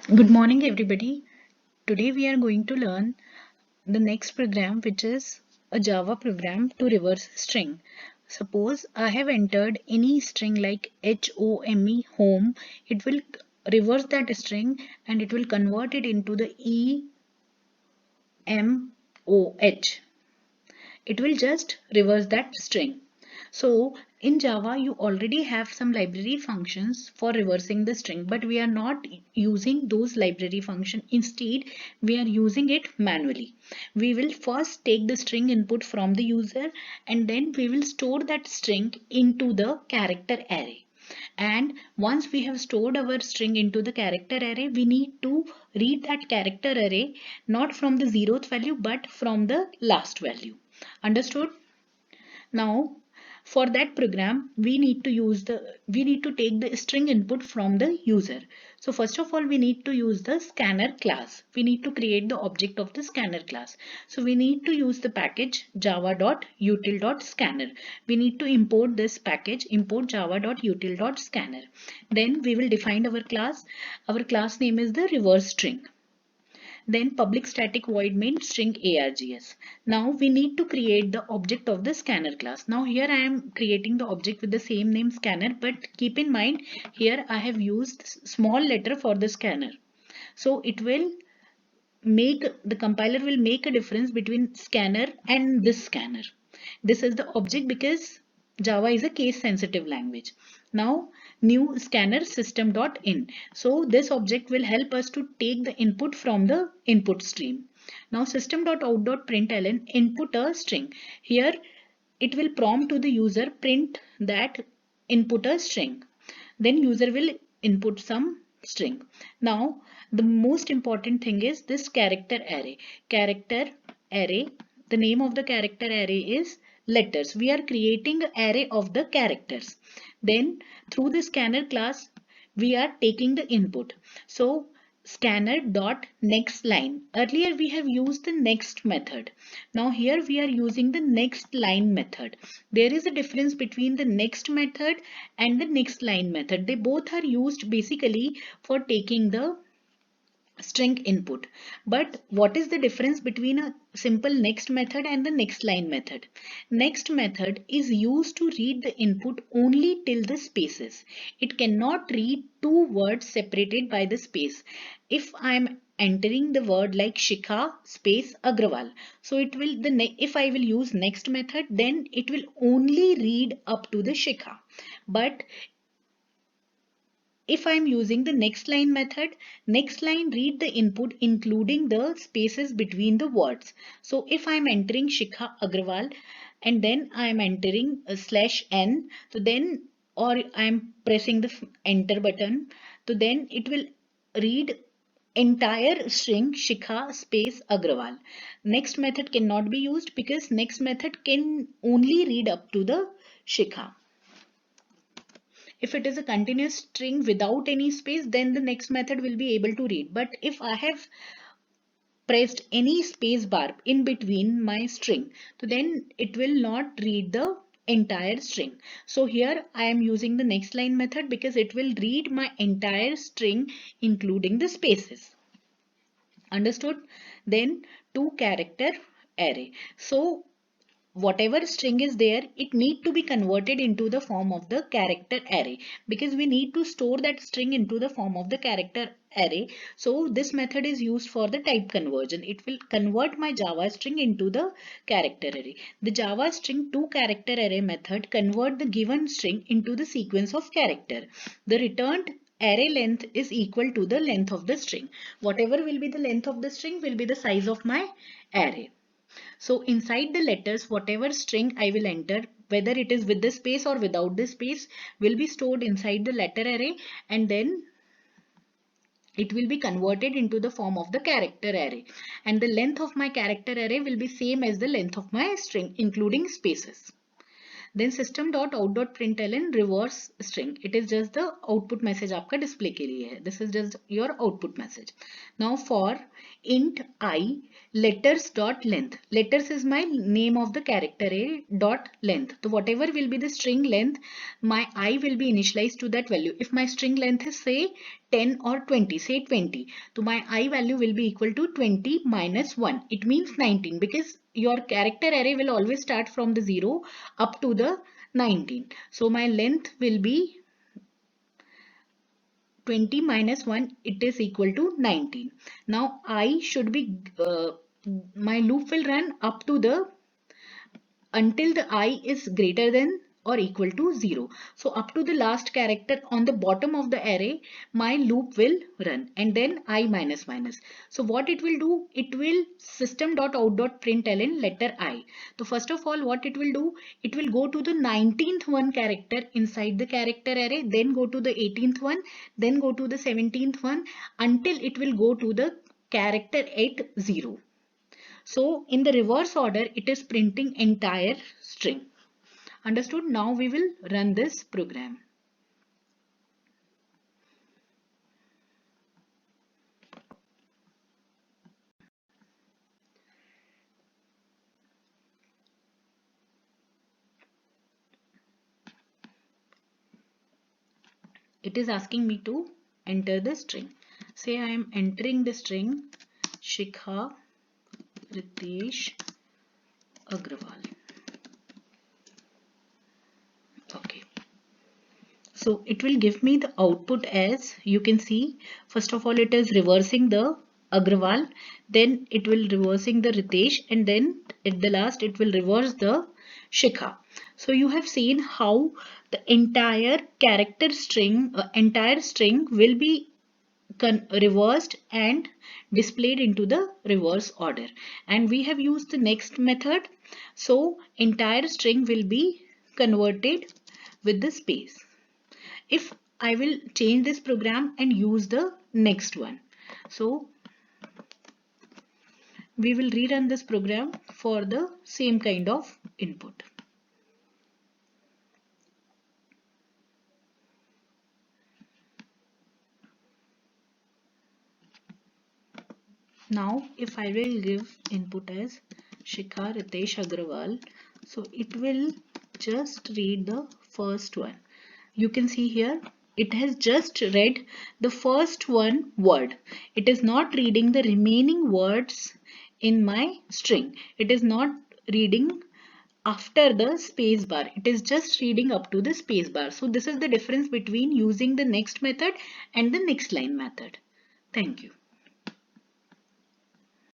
Good morning, everybody. Today we are going to learn the next program, which is a Java program to reverse string. Suppose I have entered any string like home, it will reverse that string and it will convert it into the EMOH. It will just reverse that string. So in Java, you already have some library functions for reversing the string, but we are not using those library functions. Instead, we are using it manually. We will first take the string input from the user and then we will store that string into the character array. And once we have stored our string into the character array, we need to read that character array not from the zeroth value but from the last value. Understood? Now, for that program, we need to take the string input from the user. So first of all, we need to use the scanner class. We need to create the object of the scanner class. So we need to use the package java.util.scanner. We need to import this package, import java.util.scanner. Then we will define our class. Our class name is the reverse string. Then public static void main string args. Now we need to create the object of the scanner class. Now here I am creating the object with the same name scanner, but keep in mind here I have used small letter for the scanner. So it will make the compiler will make a difference between scanner and this scanner. This is the object because Java is a case sensitive language. Now new scanner system.in. So this object will help us to take the input from the input stream. Now system.out.println input a string. Here it will prompt to the user print that input a string. Then user will input some string. Now the most important thing is this character array. Character array, the name of the character array is letters. We are creating an array of the characters. Then through the scanner class we are taking the input. So scanner dot next line. Earlier we have used the next method. Now here we are using the next line method. There is a difference between the next method and the next line method. They both are used basically for taking the string input. But what is the difference between a simple next method and the next line method? Next method is used to read the input only till the spaces. It cannot read two words separated by the space. If I am entering the word like Shikha space Agrawal, so it will if I will use next method, then it will only read up to the Shikha. But if I'm using the next line method, next line read the input including the spaces between the words. So if I'm entering Shikha Agrawal and then I'm entering /n, so then or I'm pressing the enter button, so then it will read entire string Shikha space Agrawal. Next method cannot be used because next method can only read up to the Shikha. If it is a continuous string without any space, then the next method will be able to read. But if I have pressed any space bar in between my string, so then it will not read the entire string. So here I am using the next line method because it will read my entire string including the spaces. Understood? Then two character array. So whatever string is there, it need to be converted into the form of the character array because we need to store that string into the form of the character array. So this method is used for the type conversion. It will convert my Java string into the character array. The Java string to character array method convert the given string into the sequence of character. The returned array length is equal to the length of the string. Whatever will be the length of the string will be the size of my array. So inside the letters, whatever string I will enter, whether it is with the space or without the space, will be stored inside the letter array and then it will be converted into the form of the character array. And the length of my character array will be same as the length of my string, including spaces. Then system.out.println reverse string. It is just the output message आपका display के लिए है. This is just your output message. Now for int I letters dot length. Letters is my name of the character array dot length. So whatever will be the string length, my I will be initialized to that value. If my string length is say 10 or 20, say 20, so my I value will be equal to 20 minus 1. It means 19, because your character array will always start from the 0 up to the 19. So my length will be 20 minus 1, it is equal to 19. Now I should be, my loop will run up to the, until the I is greater than or equal to 0. So up to the last character on the bottom of the array, my loop will run, and then I minus minus. So what it will do, it will system.out.println letter I. So first of all, what it will do, it will go to the 19th one character inside the character array, then go to the 18th one, then go to the 17th one, until it will go to the character at 0. So in the reverse order, it is printing entire string. Understood? Now we will run this program. It is asking me to enter the string. Say I am entering the string Shikha Ritesh Agrawal. Okay. So it will give me the output as you can see. First of all, it is reversing the Agrawal, then it will reversing the Ritesh, and then at the last it will reverse the Shikha. So you have seen how the entire character string, entire string will be reversed and displayed into the reverse order. And we have used the next method. So entire string will be converted with the space. If I will change this program and use the next one. So we will rerun this program for the same kind of input. Now if I will give input as Shikha Ritesh Agrawal, so it will just read the first one. You can see here it has just read the first one word. It is not reading the remaining words in my string. It is not reading after the space bar. It is just reading up to the space bar. So this is the difference between using the next method and the next line method. Thank you.